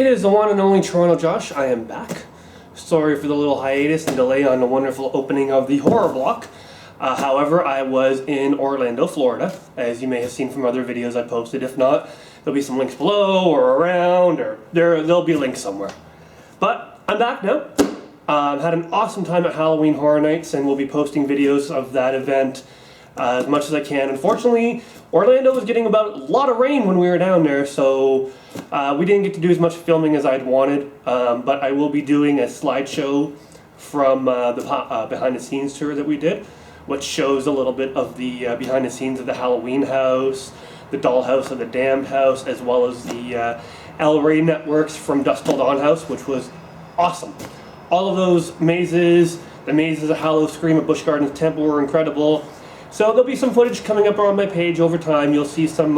it is the one and only Toronto Josh. I am back. Sorry for the little hiatus and delay on the wonderful opening of the horror block. However, I was in Orlando, Florida, as you may have seen from other videos I posted. If not, there'll be some links below or around, or there'll be a link somewhere. But I'm back now. Had an awesome time at Halloween Horror Nights, and we'll be posting videos of that event as much as I can. Unfortunately, Orlando was getting about a lot of rain when we were down there, so we didn't get to do as much filming as I'd wanted, but I will be doing a slideshow from the behind the scenes tour that we did, which shows a little bit of the behind the scenes of the Halloween house, the dollhouse of the damned house, as well as the El Rey Networks from Dusk Till Dawn house, which was awesome. All of those mazes, the mazes of Hallow Scream at Busch Gardens Temple were incredible. So there'll be some footage coming up on my page over time. You'll see some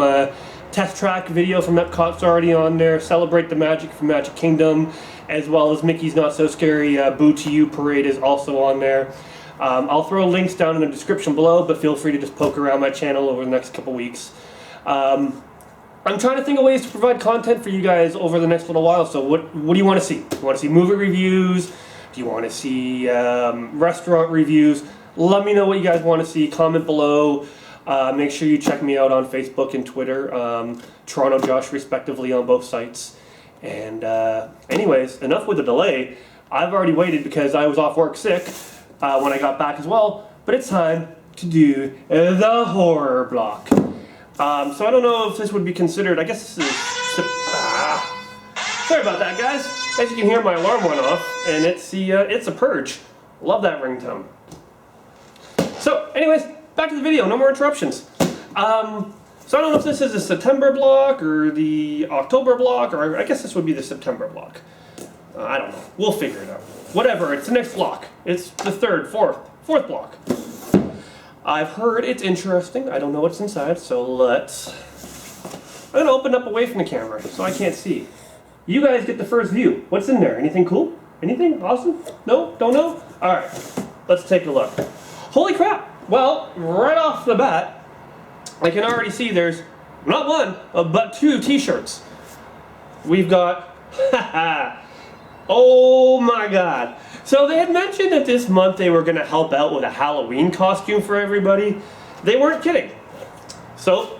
test track video from Epcot's already on there, Celebrate the Magic from Magic Kingdom, as well as Mickey's Not So Scary Boo to You Parade is also on there. I'll throw links down in the description below, but feel free to just poke around my channel over the next couple weeks. I'm trying to think of ways to provide content for you guys over the next little while, so what do you want to see? Do you want to see movie reviews? Do you want to see restaurant reviews? Let me know what you guys want to see. Comment below. Make sure you check me out on Facebook and Twitter. Toronto Josh respectively on both sites. And anyways, enough with the delay. I've already waited because I was off work sick when I got back as well. But it's time to do the horror block. So I don't know if this would be considered, I guess this is... sorry about that, guys. As you can hear, my alarm went off, and it's a purge. Love that ringtone. So, anyways, back to the video. No more interruptions. So I don't know if this is the September block or the October block, or I guess this would be the September block. I don't know. We'll figure it out. Whatever. It's the next block. It's the fourth block. I've heard it's interesting. I don't know what's inside, so I'm going to open up away from the camera so I can't see. You guys get the first view. What's in there? Anything cool? Anything awesome? No? Don't know? Alright, let's take a look. Holy crap! Well, right off the bat, I can already see there's not one, but two t-shirts. We've got, oh my god. So they had mentioned that this month they were going to help out with a Halloween costume for everybody. They weren't kidding. So,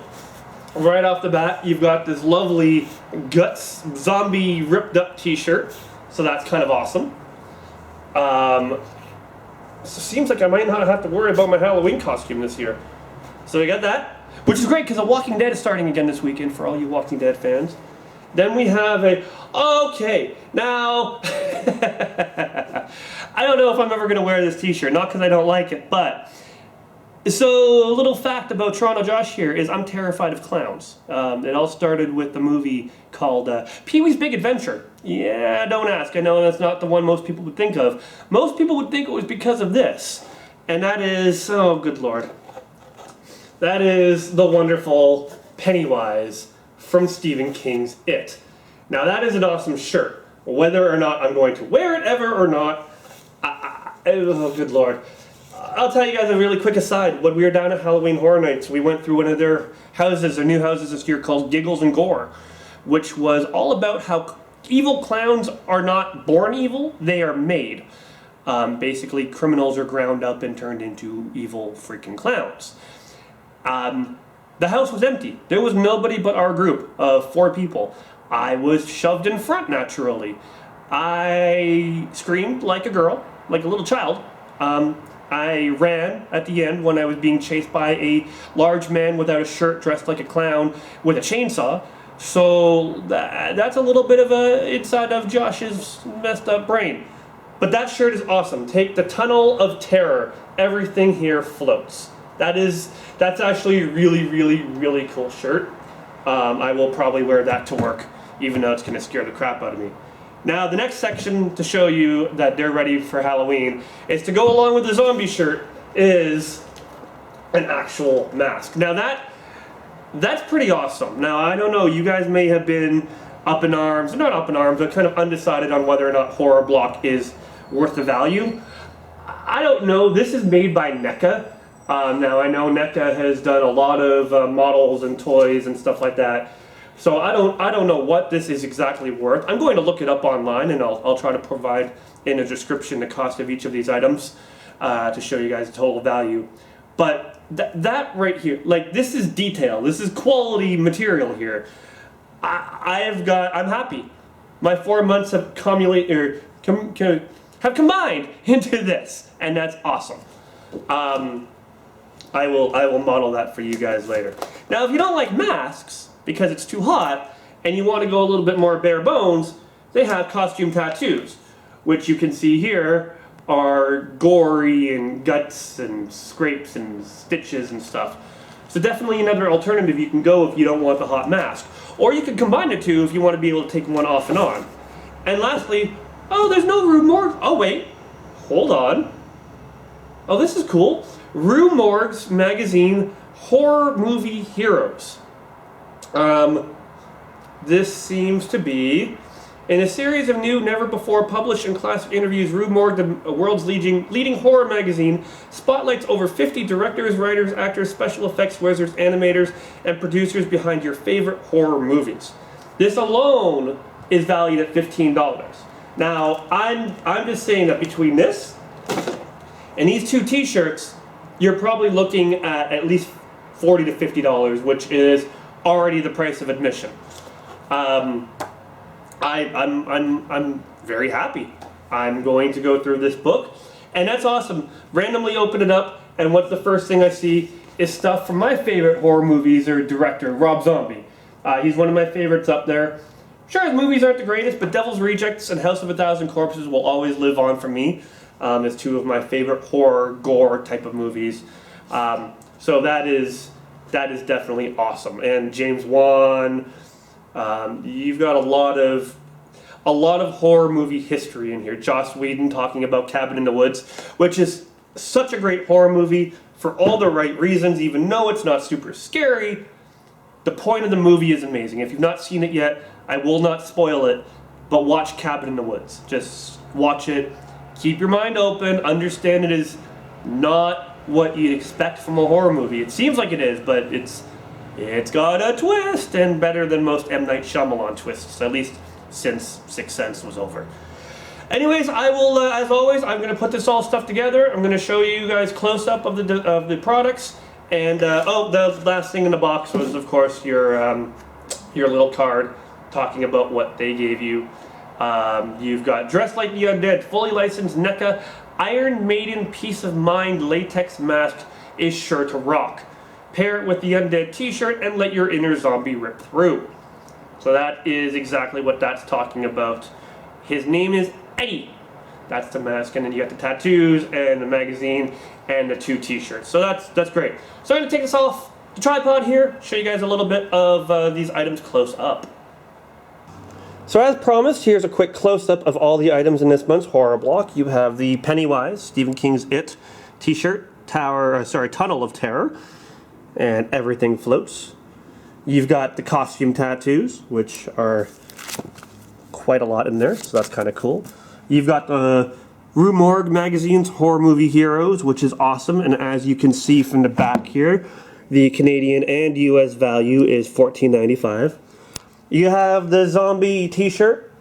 right off the bat, you've got this lovely Guts zombie ripped up t-shirt. So that's kind of awesome. So it seems like I might not have to worry about my Halloween costume this year. So we got that, which is great because The Walking Dead is starting again this weekend for all you Walking Dead fans. Then we have okay, now, I don't know if I'm ever going to wear this t-shirt, not because I don't like it, but, so a little fact about Toronto Josh here is I'm terrified of clowns. It all started with the movie called Pee-wee's Big Adventure. Yeah, don't ask, I know that's not the one most people would think of. Most people would think it was because of this, and that is, oh good lord, that is the wonderful Pennywise from Stephen King's It. Now that is an awesome shirt. Whether or not I'm going to wear it ever or not, oh good lord. I'll tell you guys a really quick aside. When we were down at Halloween Horror Nights, we went through one of their houses, their new houses this year called Giggles and Gore, which was all about how evil clowns are not born evil, they are made. Basically, criminals are ground up and turned into evil freaking clowns. The house was empty. There was nobody but our group of 4 people. I was shoved in front naturally. I screamed like a girl, like a little child. I ran at the end when I was being chased by a large man without a shirt dressed like a clown with a chainsaw. So that's a little bit of a inside of Josh's messed up brain. But that shirt is awesome. Take the Tunnel of Terror. Everything here floats. That's actually a really, really, really cool shirt. I will probably wear that to work, even though it's going to scare the crap out of me. Now, the next section to show you that they're ready for Halloween is to go along with the zombie shirt is an actual mask. Now that's pretty awesome. Now, I don't know, you guys may have been up in arms, not up in arms, but kind of undecided on whether or not Horror Block is worth the value. I don't know. This is made by NECA. Now, I know NECA has done a lot of models and toys and stuff like that So I don't know what this is exactly worth. I'm going to look it up online, and I'll try to provide in a description the cost of each of these items to show you guys the total value. But that right here, like, this is detail. This is quality material here. I'm happy. My 4 months have have combined into this, and that's awesome. I will model that for you guys later. Now, if you don't like masks because it's too hot and you want to go a little bit more bare bones, they have costume tattoos, which you can see here are gory and guts and scrapes and stitches and stuff. So definitely another alternative you can go if you don't want the hot mask. Or you can combine the two if you want to be able to take one off and on. And lastly, oh, there's no Rue Morgue. Oh wait, hold on. Oh, this is cool. Rue Morgue's magazine, Horror Movie Heroes. This seems to be in a series of new, never-before-published and classic interviews. Rue Morgue, the world's leading horror magazine, spotlights over 50 directors, writers, actors, special effects wizards, animators, and producers behind your favorite horror movies. This alone is valued at $15. Now, I'm just saying that between this and these two T-shirts, you're probably looking at least $40 to $50, which is already the price of admission. I'm very happy. I'm going to go through this book, and that's awesome. Randomly open it up, and what's the first thing I see is stuff from my favorite horror movies or director, Rob Zombie. He's one of my favorites up there. Sure, his movies aren't the greatest, but Devil's Rejects and House of a Thousand Corpses will always live on for me as two of my favorite horror, gore type of movies. So that is definitely awesome. And James Wan, you've got a lot of horror movie history in here. Joss Whedon talking about Cabin in the Woods, which is such a great horror movie for all the right reasons, even though it's not super scary. The point of the movie is amazing. If you've not seen it yet, I will not spoil it, but watch Cabin in the Woods. Just watch it. Keep your mind open. Understand it is not what you'd expect from a horror movie. It seems like it is, but it's got a twist, and better than most M. Night Shyamalan twists, at least since Sixth Sense was over. Anyways, I will, as always, I'm going to put this all stuff together. I'm going to show you guys close-up of the products. And, oh, the last thing in the box was, of course, your little card talking about what they gave you. You've got Dress Like the Undead, fully licensed NECA, Iron Maiden Peace of Mind latex mask is sure to rock. Pair it with the Undead t-shirt and let your inner zombie rip through. So that is exactly what that's talking about. His name is Eddie. That's the mask, and then you got the tattoos and the magazine and the two t-shirts. So that's great. So I'm going to take this off the tripod here, show you guys a little bit of these items close up. So as promised, here's a quick close-up of all the items in this month's horror block. You have the Pennywise, Stephen King's It t-shirt, Tunnel of Terror, and Everything Floats. You've got the costume tattoos, which are quite a lot in there, so that's kind of cool. You've got the Rue Morgue magazine's Horror Movie Heroes, which is awesome, and as you can see from the back here, the Canadian and US value is $14.95. You have the zombie t-shirt,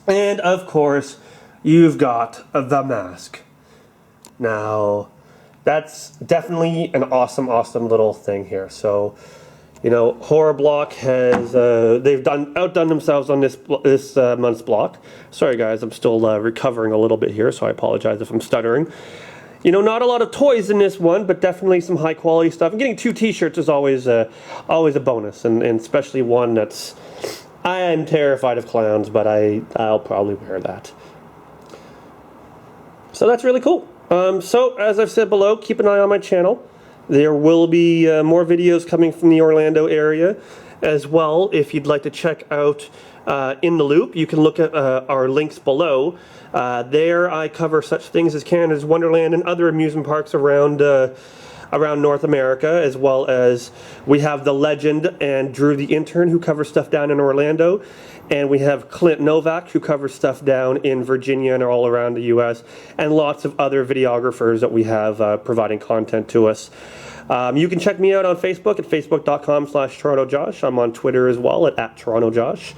and of course, you've got the mask. Now, that's definitely an awesome little thing here. So, you know, Horror Block has, they've outdone themselves on this month's block. Sorry guys, I'm still recovering a little bit here, so I apologize if I'm stuttering. You know, not a lot of toys in this one, but definitely some high quality stuff. And getting two t-shirts is always a bonus, and especially one that's, I am terrified of clowns, but I'll probably wear that. So that's really cool. So as I've said below, keep an eye on my channel. There will be more videos coming from the Orlando area as well. If you'd like to check out In the Loop, you can look at our links below. There I cover such things as Canada's Wonderland and other amusement parks around around North America, as well as we have the legend and Drew the Intern, who covers stuff down in Orlando, and we have Clint Novak, who covers stuff down in Virginia and all around the U.S., and lots of other videographers that we have providing content to us. You can check me out on Facebook at facebook.com/TorontoJosh. I'm on Twitter as well at @TorontoJosh.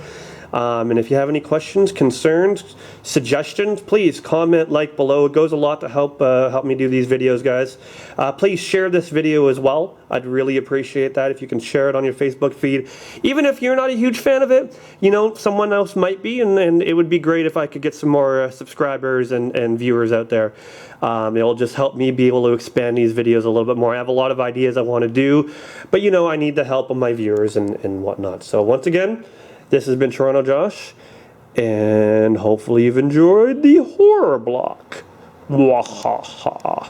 And if you have any questions, concerns, suggestions, please comment, like below. It goes a lot to help me do these videos, guys. Please share this video as well. I'd really appreciate that if you can share it on your Facebook feed. Even if you're not a huge fan of it, you know, someone else might be, and it would be great if I could get some more subscribers and viewers out there. It'll just help me be able to expand these videos a little bit more. I have a lot of ideas I want to do, but you know, I need the help of my viewers and whatnot. So once again, this has been Toronto Josh, and hopefully you've enjoyed the horror block. Wahaha.